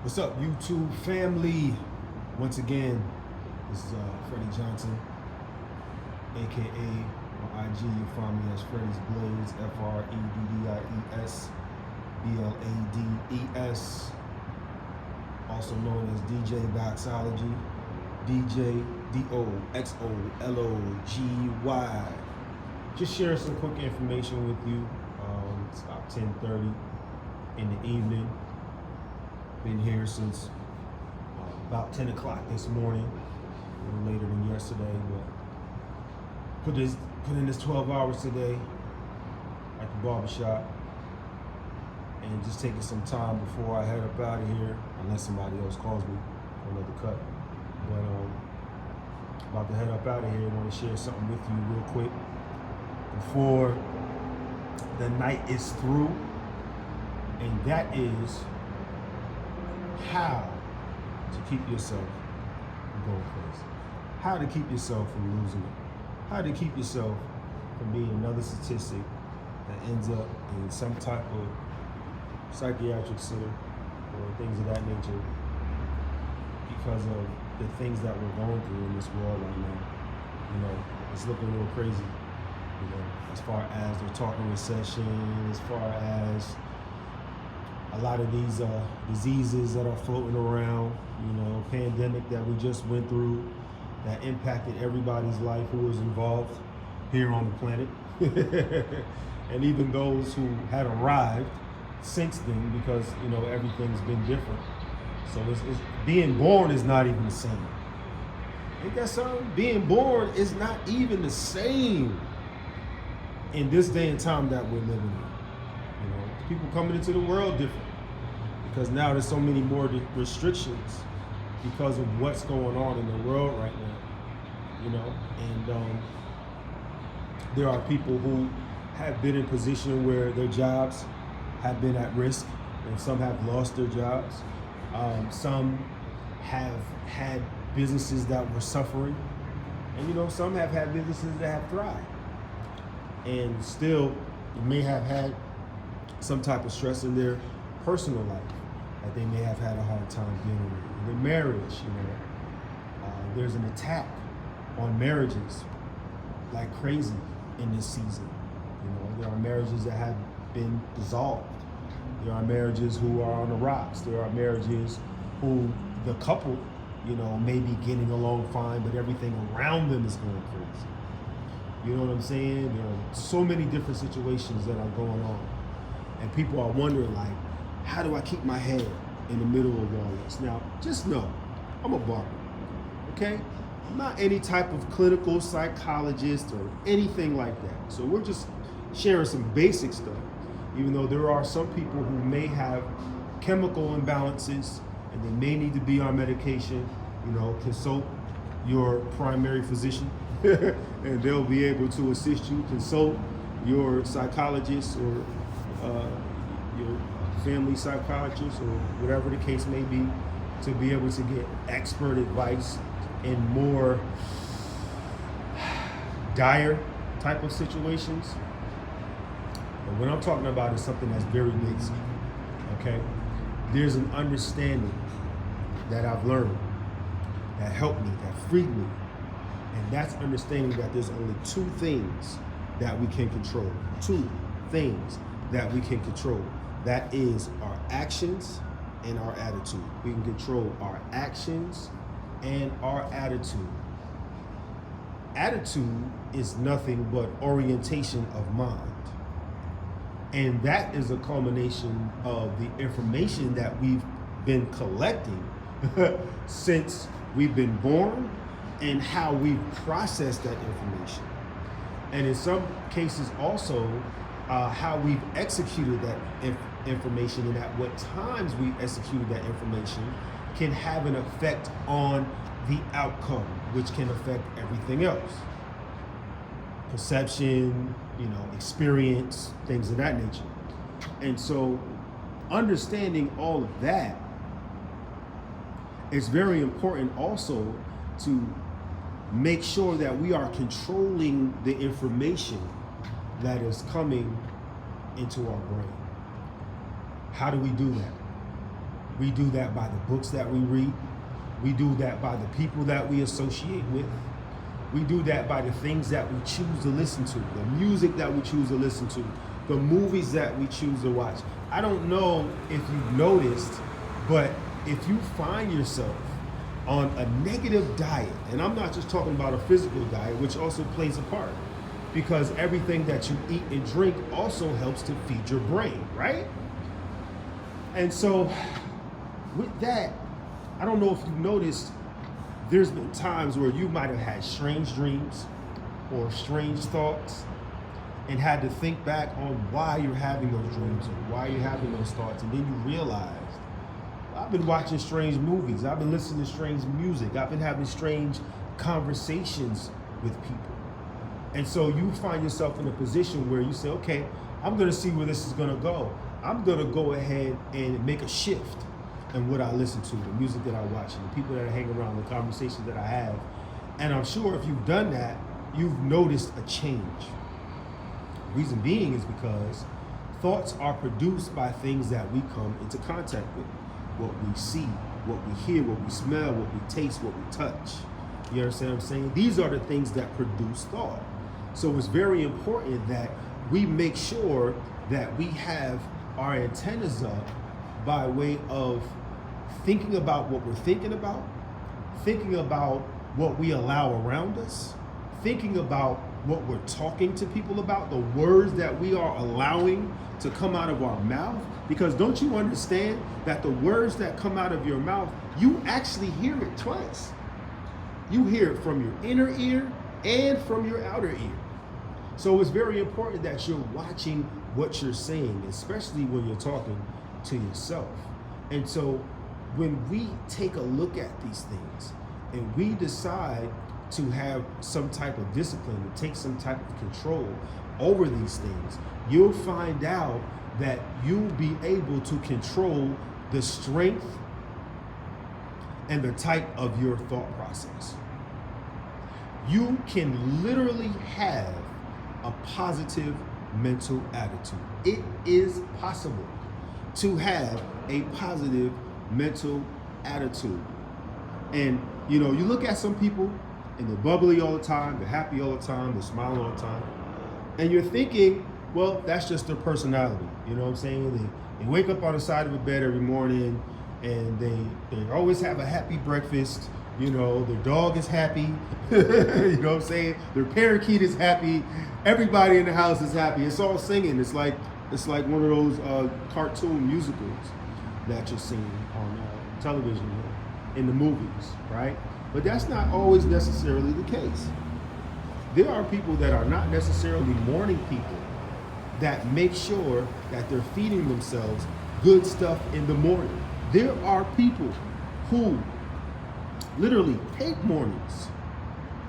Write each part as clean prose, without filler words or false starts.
What's up, YouTube family? Once again, this is Freddie Johnson, aka on IG. You find me as Freddie's Blades, FREDDIES, also known as DJ Doxology, DJ DOXOLOGY. Just share some quick information with you. It's about 10:30 in the evening. Been here since about 10 o'clock this morning, a little later than yesterday, but put in this 12 hours today at the barbershop, and just taking some time before I head up out of here, unless somebody else calls me for another cut. But about to head up out of here. I want to share something with you real quick before the night is through, and that is how to keep yourself from going crazy, how to keep yourself from losing it, how to keep yourself from being another statistic that ends up in some type of psychiatric center or things of that nature because of the things that we're going through in this world right now. You know, it's looking real crazy, you know, as far as they're talking recession, as far as a lot of these diseases that are floating around, you know, pandemic that we just went through that impacted everybody's life who was involved here on the planet. And even those who had arrived since then, because, you know, everything's been different. So it's being born is not even the same. Ain't that something? Being born is not even the same in this day and time that we're living in. You know, people coming into the world different because now there's so many more restrictions because of what's going on in the world right now. You know, and there are people who have been in position where their jobs have been at risk, and some have lost their jobs. Some have had businesses that were suffering, and you know, some have had businesses that have thrived, and still may have had some type of stress in their personal life that they may have had a hard time dealing with. In their marriage, you know, there's an attack on marriages like crazy in this season. You know, there are marriages that have been dissolved. There are marriages who are on the rocks. There are marriages who the couple, you know, may be getting along fine, but everything around them is going crazy. You know what I'm saying? There are so many different situations that are going on. And people are wondering, like, how do I keep my head in the middle of all this? Now, just know, I'm a barber, okay? I'm not any type of clinical psychologist or anything like that. So we're just sharing some basic stuff, even though there are some people who may have chemical imbalances and they may need to be on medication. You know, consult your primary physician and they'll be able to assist you. Consult your psychologist or your family psychiatrist or whatever the case may be to be able to get expert advice in more dire type of situations. But what I'm talking about is something that's very basic, okay? There's an understanding that I've learned that helped me, that freed me, and that's understanding that there's only two things that we can control. Two things that we can control. That is our actions and our attitude. We can control our actions and our attitude. Attitude is nothing but orientation of mind. And that is a culmination of the information that we've been collecting since we've been born and how we've processed that information. And in some cases also, how we've executed that information and at what times we executed that information can have an effect on the outcome, which can affect everything else. Perception, you know, experience, things of that nature. And so understanding all of that is very important also to make sure that we are controlling the information that is coming into our brain. How do we do that? We do that by the books that we read. We do that by the people that we associate with. We do that by the things that we choose to listen to, the music that we choose to listen to, the movies that we choose to watch. I don't know if you've noticed, but if you find yourself on a negative diet, and I'm not just talking about a physical diet, which also plays a part, because everything that you eat and drink also helps to feed your brain, right? And so with that, I don't know if you've noticed, there's been times where you might have had strange dreams or strange thoughts and had to think back on why you're having those dreams or why you're having those thoughts. And then you realize, I've been watching strange movies. I've been listening to strange music. I've been having strange conversations with people. And so you find yourself in a position where you say, okay, I'm gonna see where this is gonna go. I'm gonna go ahead and make a shift in what I listen to, the music that I watch, and the people that I hang around, the conversations that I have. And I'm sure if you've done that, you've noticed a change. Reason being is because thoughts are produced by things that we come into contact with. What we see, what we hear, what we smell, what we taste, what we touch. You understand what I'm saying? These are the things that produce thought. So it's very important that we make sure that we have our antennas up by way of thinking about what we're thinking about what we allow around us, thinking about what we're talking to people about, the words that we are allowing to come out of our mouth. Because don't you understand that the words that come out of your mouth, you actually hear it twice. You hear it from your inner ear and from your outer ear. So it's very important that you're watching what you're saying, especially when you're talking to yourself. And so when we take a look at these things and we decide to have some type of discipline, to take some type of control over these things, you'll find out that you'll be able to control the strength and the type of your thought process. You can literally have a positive mental attitude. It is possible to have a positive mental attitude. And you know, you look at some people and they're bubbly all the time, they're happy all the time, they're smiling all the time, and you're thinking, well, that's just their personality. You know what I'm saying? They wake up on the side of a bed every morning and they always have a happy breakfast. You know, their dog is happy. You know what I'm saying? Their parakeet is happy. Everybody in the house is happy. It's all singing. It's like one of those cartoon musicals that you're seeing on television, in the movies, right? But that's not always necessarily the case. There are people that are not necessarily morning people that make sure that they're feeding themselves good stuff in the morning. There are people who literally hate mornings.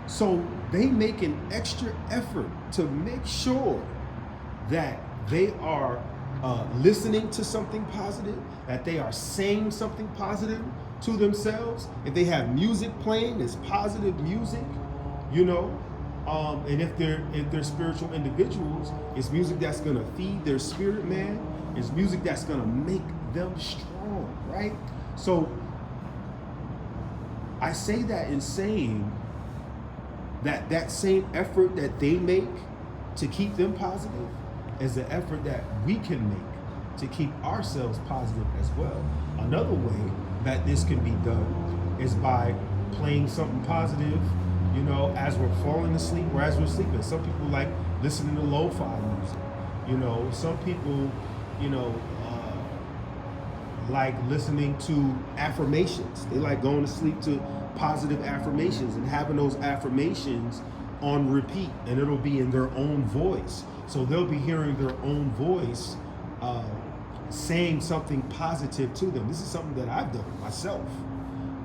So they make an extra effort to make sure that they are listening to something positive, that they are saying something positive to themselves. If they have music playing, it's positive music, you know. And if they're spiritual individuals, it's music that's gonna feed their spirit, man. It's music that's gonna make them strong, right? So I say that in saying that same effort that they make to keep them positive is the effort that we can make to keep ourselves positive as well. Another way that this can be done is by playing something positive, you know, as we're falling asleep or as we're sleeping. Some people like listening to lo-fi music. You know, some people, you know, like listening to affirmations. They like going to sleep to positive affirmations and having those affirmations on repeat, and it'll be in their own voice. So they'll be hearing their own voice saying something positive to them. This is something that I've done myself.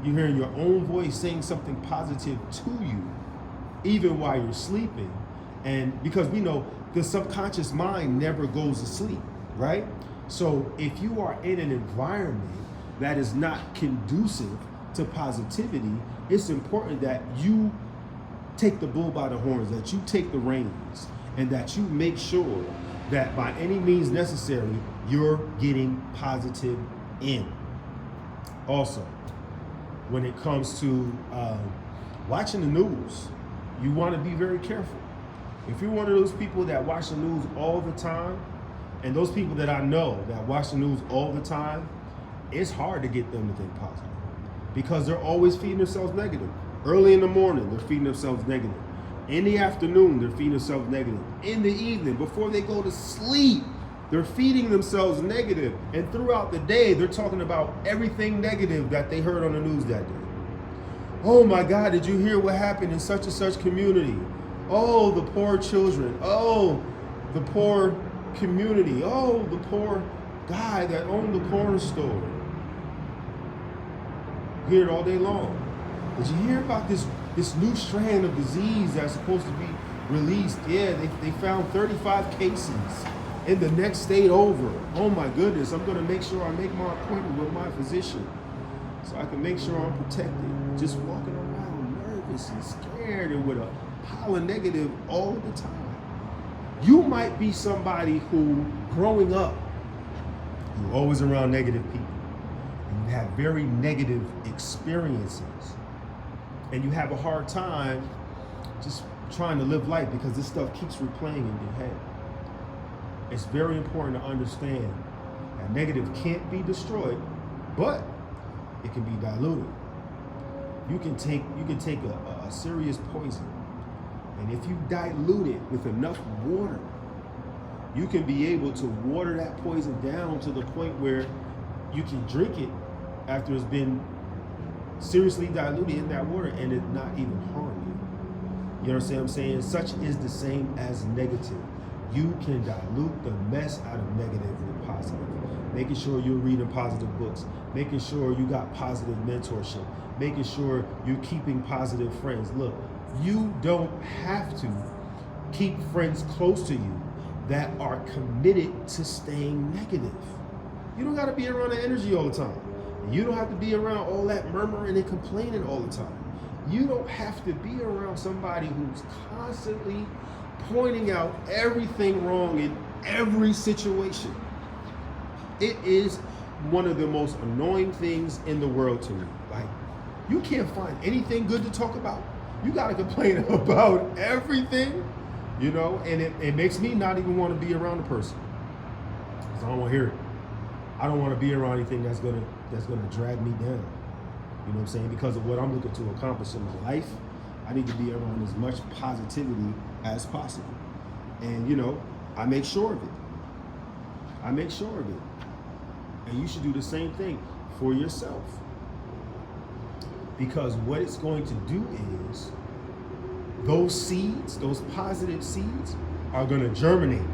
You're hearing your own voice saying something positive to you, even while you're sleeping. And because we know the subconscious mind never goes to sleep, right? So if you are in an environment that is not conducive to positivity, it's important that you take the bull by the horns, that you take the reins, and that you make sure that by any means necessary, you're getting positive in. Also, when it comes to watching the news, you want to be very careful. If you're one of those people that watch the news all the time, and those people that I know that watch the news all the time, it's hard to get them to think positive because they're always feeding themselves negative. Early in the morning, they're feeding themselves negative. In the afternoon, they're feeding themselves negative. In the evening, before they go to sleep, they're feeding themselves negative. And throughout the day, they're talking about everything negative that they heard on the news that day. Oh my God, did you hear what happened in such and such community? Oh, the poor children. Oh, the poor community. Oh, the poor guy that owned the corner store. Hear it all day long. Did you hear about this new strand of disease that's supposed to be released? Yeah, they found 35 cases in the next state over. Oh my goodness, I'm gonna make sure I make my appointment with my physician so I can make sure I'm protected. Just walking around nervous and scared and with a pile of negative all the time. You might be somebody who, growing up, you're always around negative people. And you have very negative experiences. And you have a hard time just trying to live life because this stuff keeps replaying in your head. It's very important to understand that negative can't be destroyed, but it can be diluted. You can take a serious poison, and if you dilute it with enough water, you can be able to water that poison down to the point where you can drink it after it's been seriously diluted in that water and it not even harm you. You understand what I'm saying? Such is the same as negative. You can dilute the mess out of negative with positive. Making sure you're reading positive books, making sure you got positive mentorship, making sure you're keeping positive friends. Look, you don't have to keep friends close to you that are committed to staying negative. You don't got to be around the energy all the time. You don't have to be around all that murmuring and complaining all the time. You don't have to be around somebody who's constantly pointing out everything wrong in every situation. It is one of the most annoying things in the world to me. Like, you can't find anything good to talk about. You got to complain about everything, you know, and it makes me not even want to be around the person because I don't want to hear it. I don't want to be around anything that's gonna drag me down. You know what I'm saying? Because of what I'm looking to accomplish in my life, I need to be around as much positivity as possible. And you know, I make sure of it. I make sure of it. And you should do the same thing for yourself. Because what it's going to do is those seeds, those positive seeds, are going to germinate.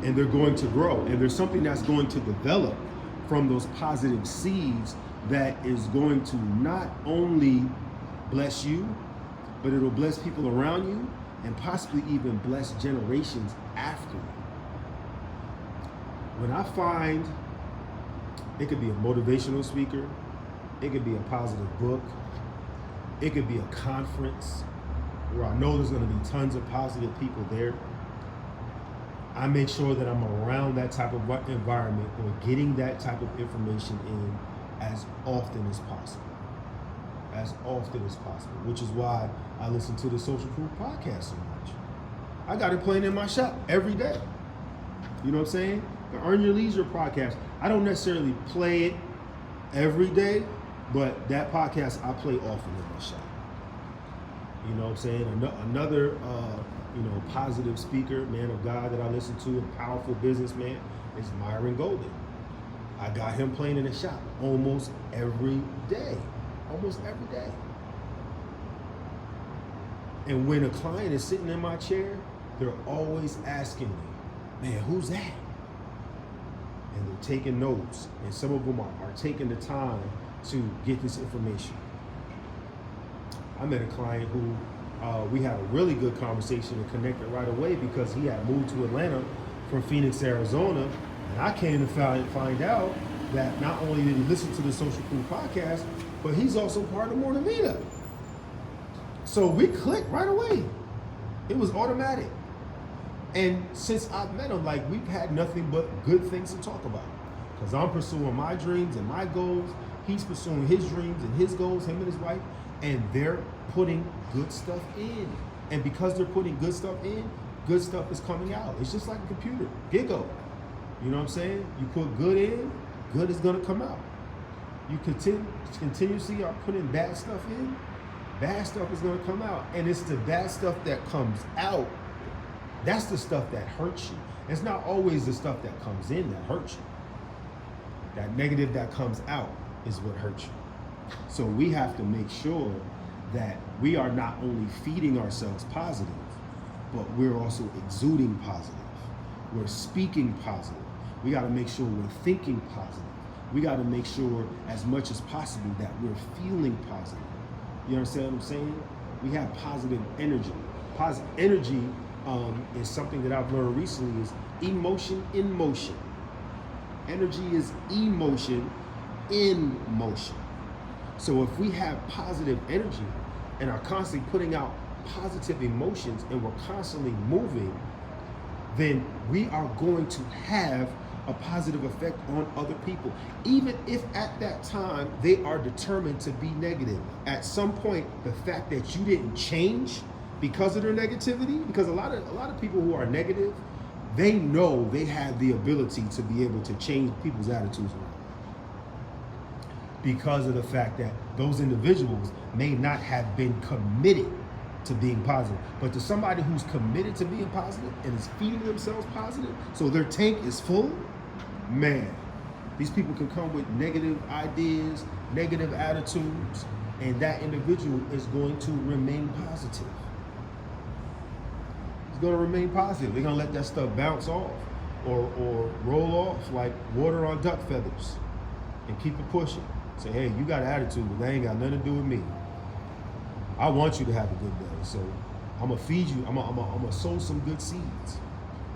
And they're going to grow. And there's something that's going to develop from those positive seeds that is going to not only bless you, but it'll bless people around you and possibly even bless generations after you. When I find it could be a motivational speaker, it could be a positive book, it could be a conference where I know there's going to be tons of positive people there, I make sure that I'm around that type of environment or getting that type of information in as often as possible. As often as possible, which is why I listen to the Social Proof podcast so much. I got it playing in my shop every day. You know what I'm saying? The Earn Your Leisure podcast, I don't necessarily play it every day, but that podcast I play often in my shop. You know what I'm saying? Another positive speaker, man of God that I listen to, a powerful businessman, is Myron Golden. I got him playing in the shop almost every day. Almost every day. And when a client is sitting in my chair, they're always asking me, man, who's that? And they're taking notes. And some of them are taking the time to get this information. I met a client who we had a really good conversation and connected right away because he had moved to Atlanta from Phoenix, Arizona. And I came to find out that not only did he listen to the Social Proof podcast, but he's also part of More Than Meetup. So we clicked right away. It was automatic. And since I've met him, like, we've had nothing but good things to talk about. Because I'm pursuing my dreams and my goals. He's pursuing his dreams and his goals, him and his wife, and they're putting good stuff in. And because they're putting good stuff in, good stuff is coming out. It's just like a computer, Giggle. You know what I'm saying? You put good in, good is gonna come out. You continuously are putting bad stuff in, bad stuff is gonna come out. And it's the bad stuff that comes out, that's the stuff that hurts you. It's not always the stuff that comes in that hurts you. That negative that comes out is what hurts you. So we have to make sure that we are not only feeding ourselves positive, but we're also exuding positive. We're speaking positive. We got to make sure we're thinking positive. We got to make sure as much as possible that we're feeling positive. You understand what I'm saying? We have positive energy. Positive energy is something that I've learned recently is emotion in motion. Energy is emotion in motion. So if we have positive energy and are constantly putting out positive emotions and we're constantly moving, then we are going to have a positive effect on other people. Even if at that time they are determined to be negative. At some point, the fact that you didn't change because of their negativity, because a lot of people who are negative, they know they have the ability to be able to change people's attitudes around. Because of the fact that those individuals may not have been committed to being positive. But to somebody who's committed to being positive and is feeding themselves positive, so their tank is full, man, these people can come with negative ideas, negative attitudes, and that individual is going to remain positive. Going to remain positive. They're going to let that stuff bounce off or roll off like water on duck feathers and keep it pushing. Say, hey, you got an attitude, but that ain't got nothing to do with me. I want you to have a good day, so I'm going to feed you. I'm going to sow some good seeds,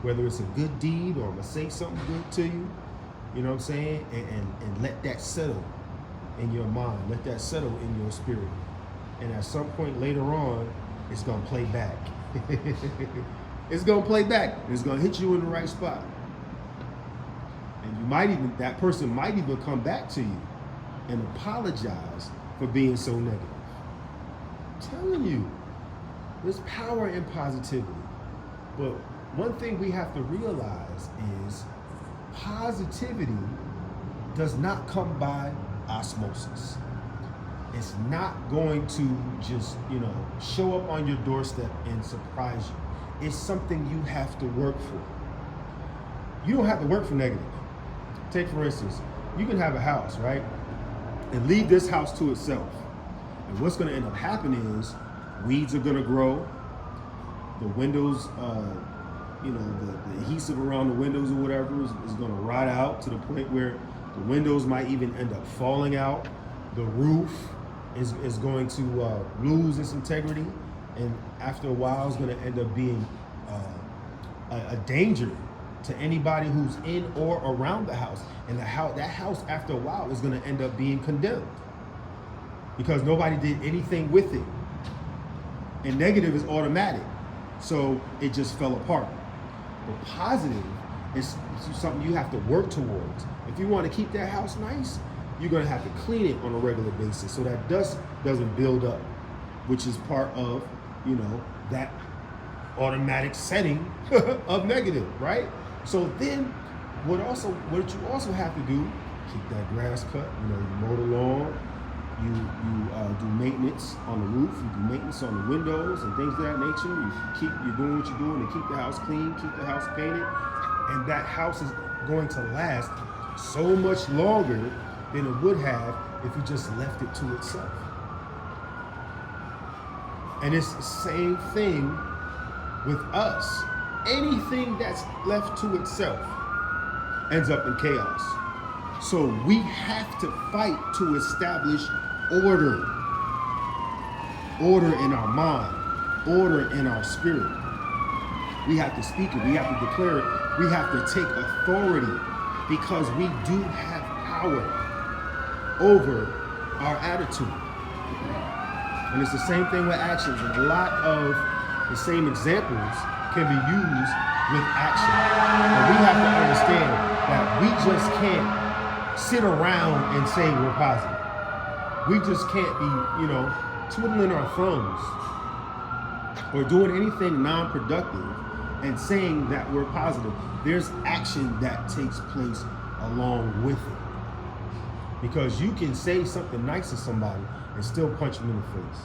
whether it's a good deed or I'm going to say something good to you, you know what I'm saying? And let that settle in your mind. Let that settle in your spirit. And at some point later on, it's going to play back. It's gonna play back. It's gonna hit you in the right spot, and you might even, that person might even come back to you and apologize for being so negative. I'm telling you, there's power in positivity. But one thing we have to realize is positivity does not come by osmosis. It's not going to just, show up on your doorstep and surprise you. It's something you have to work for. You don't have to work for negative. Take, for instance, you can have a house, right? And leave this house to itself. And what's going to end up happening is weeds are going to grow. The windows, the adhesive around the windows or whatever is going to rot out to the point where the windows might even end up falling out. The roof is going to lose its integrity, and after a while it's going to end up being a danger to anybody who's in or around the house. And that house after a while is going to end up being condemned because nobody did anything with it. And negative is automatic, so it just fell apart. But positive is something you have to work towards. If you want to keep that house nice, you're going to have to clean it on a regular basis so that dust doesn't build up, which is part of, that automatic setting of negative, right? So then what you also have to do, keep that grass cut, you mow the lawn, you do maintenance on the roof, you do maintenance on the windows and things of that nature. You're doing what you're doing to keep the house clean, keep the house painted, and that house is going to last so much longer than it would have if you just left it to itself. And it's the same thing with us. Anything that's left to itself ends up in chaos. So we have to fight to establish order. Order in our mind, order in our spirit. We have to speak it, we have to declare it, we have to take authority because we do have power over our attitude. And it's the same thing with actions, and a lot of the same examples can be used with action. And we have to understand that we just can't sit around and say we're positive. We just can't be, twiddling our thumbs or doing anything non-productive and saying that we're positive. There's action that takes place along with it. Because you can say something nice to somebody and still punch them in the face.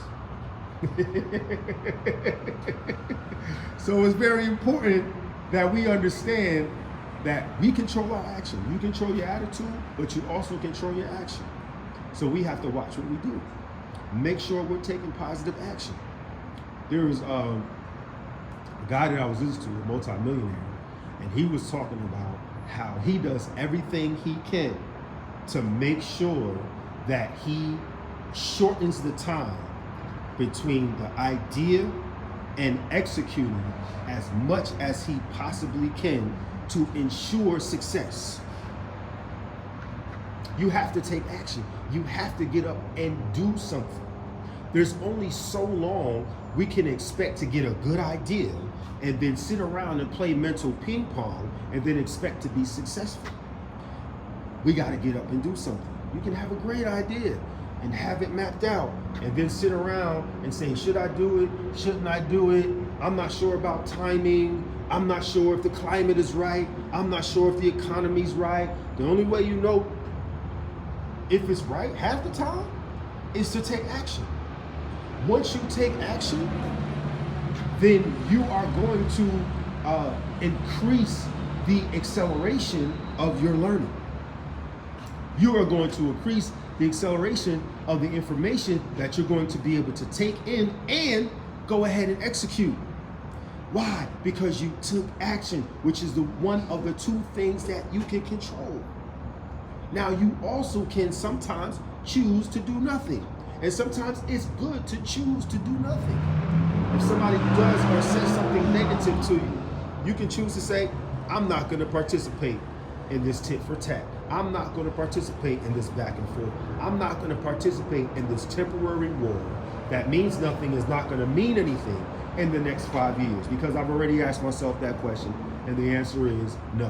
So it's very important that we understand that we control our action. You control your attitude, but you also control your action. So we have to watch what we do. Make sure we're taking positive action. There was a guy that I was listening to, a multimillionaire, and he was talking about how he does everything he can to make sure that he shortens the time between the idea and executing as much as he possibly can to ensure success. You have to take action. You have to get up and do something. There's only so long we can expect to get a good idea and then sit around and play mental ping pong and then expect to be successful. We got to get up and do something. You can have a great idea and have it mapped out and then sit around and say, should I do it? Shouldn't I do it? I'm not sure about timing. I'm not sure if the climate is right. I'm not sure if the economy's right. The only way you know if it's right half the time is to take action. Once you take action, then you are going to increase the acceleration of your learning. You are going to increase the acceleration of the information that you're going to be able to take in and go ahead and execute. Why? Because you took action, which is the one of the two things that you can control. Now, you also can sometimes choose to do nothing. And sometimes it's good to choose to do nothing. If somebody does or says something negative to you, you can choose to say, I'm not going to participate in this tit for tat. I'm not going to participate in this back and forth. I'm not going to participate in this temporary war that means nothing, is not going to mean anything in the next 5 years. Because I've already asked myself that question, and the answer is no.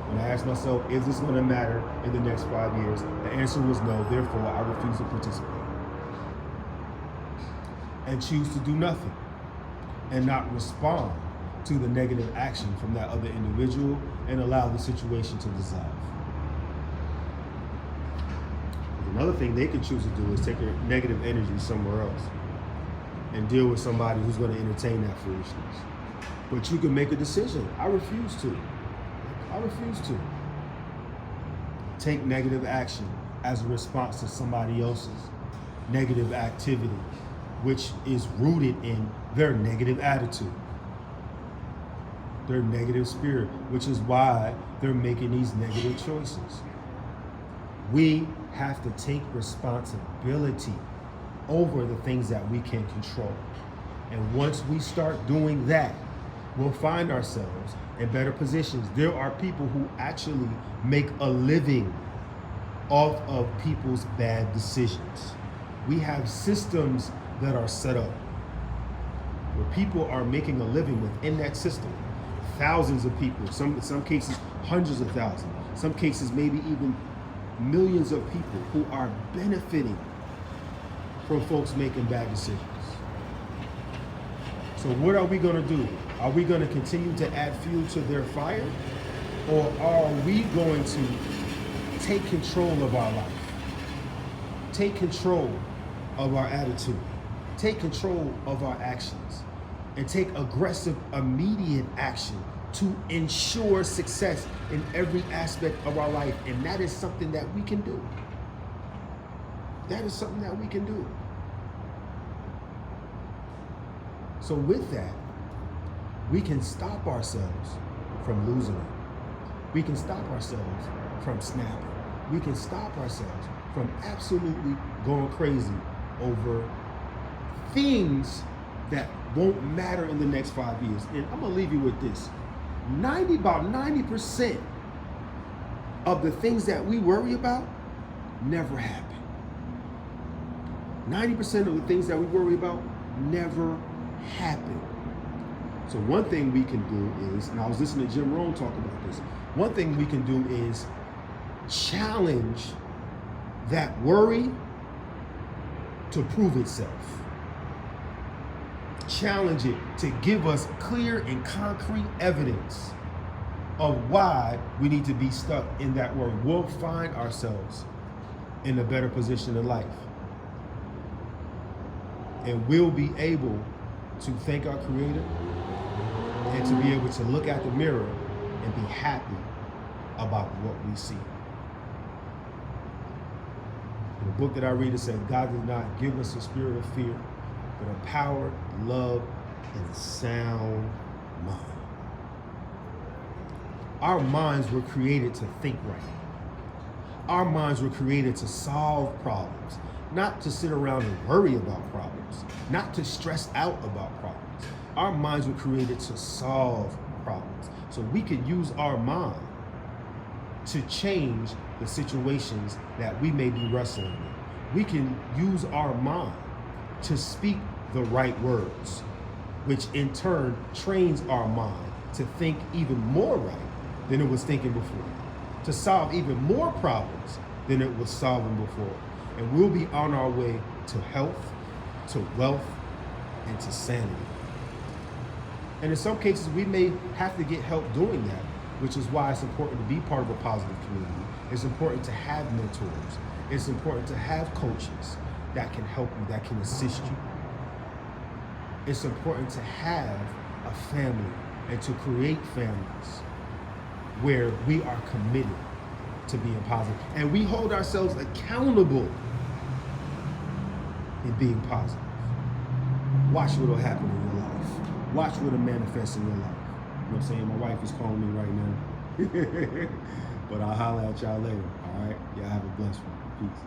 When I asked myself, is this going to matter in the next 5 years? The answer was no, therefore I refuse to participate. And choose to do nothing and not respond to the negative action from that other individual and allow the situation to dissolve. Another thing they can choose to do is take their negative energy somewhere else and deal with somebody who's going to entertain that foolishness. But you can make a decision. I refuse to. I refuse to take negative action as a response to somebody else's negative activity, which is rooted in their negative attitude, their negative spirit, which is why they're making these negative choices. We have to take responsibility over the things that we can control. And once we start doing that, we'll find ourselves in better positions. There are people who actually make a living off of people's bad decisions. We have systems that are set up where people are making a living within that system. Thousands of people, in some cases hundreds of thousands, some cases maybe even millions of people who are benefiting from folks making bad decisions. So what are we going to do? Are we going to continue to add fuel to their fire? Or are we going to take control of our life? Take control of our attitude. Take control of our actions. And take aggressive, immediate action to ensure success in every aspect of our life. And that is something that we can do. That is something that we can do. So with that, we can stop ourselves from losing it. We can stop ourselves from snapping. We can stop ourselves from absolutely going crazy over things that won't matter in the next 5 years. And I'm gonna leave you with this. About 90% of the things that we worry about never happen. 90% of the things that we worry about never happen. So one thing we can do is, and I was listening to Jim Rohn talk about this, one thing we can do is challenge that worry to prove itself. Challenge it to give us clear and concrete evidence of why we need to be stuck in that worry. We'll find ourselves in a better position in life. And we'll be able to thank our Creator and to be able to look at the mirror and be happy about what we see. In the book that I read, it said, God did not give us a spirit of fear, but a power, love, and sound mind. Our minds were created to think right. Our minds were created to solve problems, not to sit around and worry about problems, not to stress out about problems. Our minds were created to solve problems. So we could use our mind to change the situations that we may be wrestling with. We can use our mind to speak the right words, which in turn trains our mind to think even more right than it was thinking before, to solve even more problems than it was solving before. And we'll be on our way to health, to wealth, and to sanity. And in some cases, we may have to get help doing that, which is why it's important to be part of a positive community. It's important to have mentors. It's important to have coaches that can help you, that can assist you. It's important to have a family and to create families where we are committed to being positive. And we hold ourselves accountable in being positive. Watch what will happen in your life. Watch what will manifest in your life. You know what I'm saying? My wife is calling me right now. But I'll holler at y'all later, all right? Y'all have a blessed one. Peace.